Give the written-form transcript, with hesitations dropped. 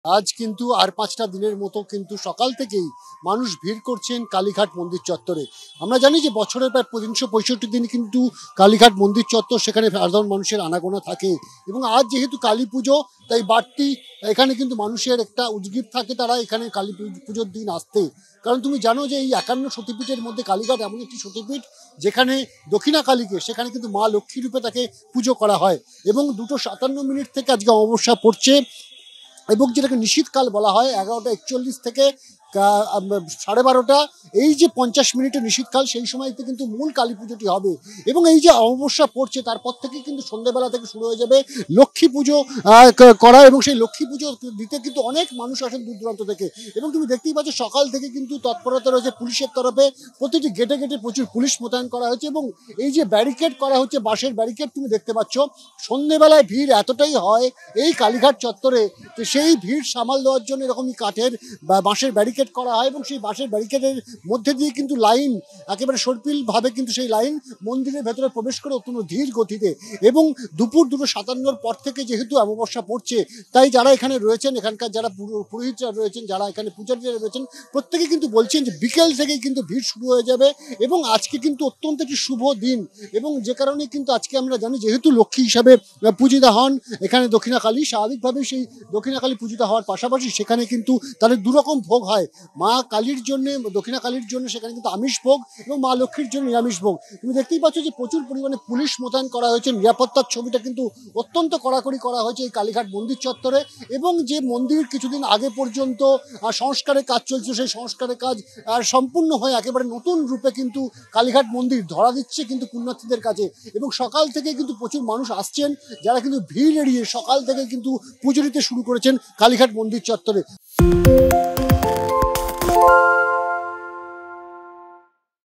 আজ কিন্তু আর ৫টা দিনের মতো কিন্তু সকাল থেকেই মানুষ ভিড় করছেন কালীঘাট মন্দির চত্বরে। আমরা জানি যে বছরের প্রায় ৩৬৫ দিন কিন্তু কালীঘাট মন্দির চত্বর সেখানে সাধারণ মানুষের আনাগোনা থাকে এবং আজ যেহেতু কালী পুজো তাই বাড়তি এখানে কিন্তু মানুষের একটা উদ্গ্রীব থাকে তারা এখানে কালী পুজোর দিন আসতে। কারণ তুমি জানো যে এই ৫১ সতীপীঠের মধ্যে কালীঘাট এমন একটি সতীপীঠ যেখানে দক্ষিণা কালীকে সেখানে কিন্তু মা লক্ষ্মী রূপে তাকে পুজো করা হয় এবং ২:৫৭ থেকে আজকে অমাবস্যা পড়ছে এবং যেটাকে নিশীথকাল বলা হয় ১১টা ৪১ থেকে ১২:৩০ এই যে ৫০ মিনিটের নিশীথকাল সেই সময়তে কিন্তু মূল কালী পুজোটি হবে এবং এই যে অমাবস্যা পড়ছে তারপর থেকে কিন্তু সন্ধ্যেবেলা থেকে শুরু হয়ে যাবে লক্ষ্মী পুজো করা এবং সেই লক্ষ্মী পুজো দিতে কিন্তু অনেক মানুষ আসেন দূর দূরান্ত থেকে এবং তুমি দেখতেই পাচ্ছ সকাল থেকে কিন্তু তৎপরতা রয়েছে পুলিশের তরফে। প্রতিটি গেটে গেটে প্রচুর পুলিশ মোতায়েন করা হয়েছে এবং এই যে ব্যারিকেড করা হচ্ছে বাঁশের ব্যারিকেড তুমি দেখতে পাচ্ছ সন্ধ্যেবেলায় ভিড় এতটাই হয় এই কালীঘাট চত্বরে তো সেই ভিড় সামাল দেওয়ার জন্য এরকমই কাঠের বা বাঁশের ব্যারিকেড করা হয় এবং সেই বাঁশের ব্যারিকেডের মধ্যে দিয়ে কিন্তু লাইন একেবারে সর্পিলভাবে কিন্তু সেই লাইন মন্দিরের ভেতরে প্রবেশ করে অত্যন্ত ধীর গতিতে এবং দুপুর ২:৫৭ পর থেকে যেহেতু অমাবস্যা পড়ছে তাই যারা এখানে রয়েছেন এখানকার যারা পুরোহিতরা রয়েছেন যারা এখানে পূজারীরা রয়েছেন প্রত্যেকে কিন্তু বলছেন যে বিকেল থেকেই কিন্তু ভিড় শুরু হয়ে যাবে এবং আজকে কিন্তু অত্যন্ত একটি শুভ দিন এবং যে কারণে কিন্তু আজকে আমরা জানি যেহেতু লক্ষ্মী হিসাবে পূজিতা হন এখানে দক্ষিণা কালী স্বাভাবিকভাবেই সেই দক্ষিণা কালী পূজিতা হওয়ার পাশাপাশি সেখানে কিন্তু তাদের দুরকম ভোগ হয়। মা কালীর জন্য দক্ষিণা কালীর জন্য সেখানে কিন্তু আমিষ ভোগ এবং মা লক্ষ্মীর জন্য নিরামিষ ভোগ। তুমি দেখতেই পাচ্ছ যে প্রচুর পরিমাণে পুলিশ মোতায়েন করা হয়েছে, নিরাপত্তার ছবিটা কিন্তু অত্যন্ত কড়াকড়ি করা হয়েছে এই কালীঘাট মন্দির চত্বরে এবং যে মন্দির কিছুদিন আগে পর্যন্ত সংস্কারের কাজ চলছে সেই সংস্কারের কাজ সম্পূর্ণ হয়ে একেবারে নতুন রূপে কিন্তু কালীঘাট মন্দির ধরা দিচ্ছে কিন্তু পুণ্যার্থীদের কাছে এবং সকাল থেকে কিন্তু প্রচুর মানুষ আসছেন যারা কিন্তু ভিড় এড়িয়ে সকাল থেকে কিন্তু পুজো দিতে শুরু করেছেন কালীঘাট মন্দির চত্বরে।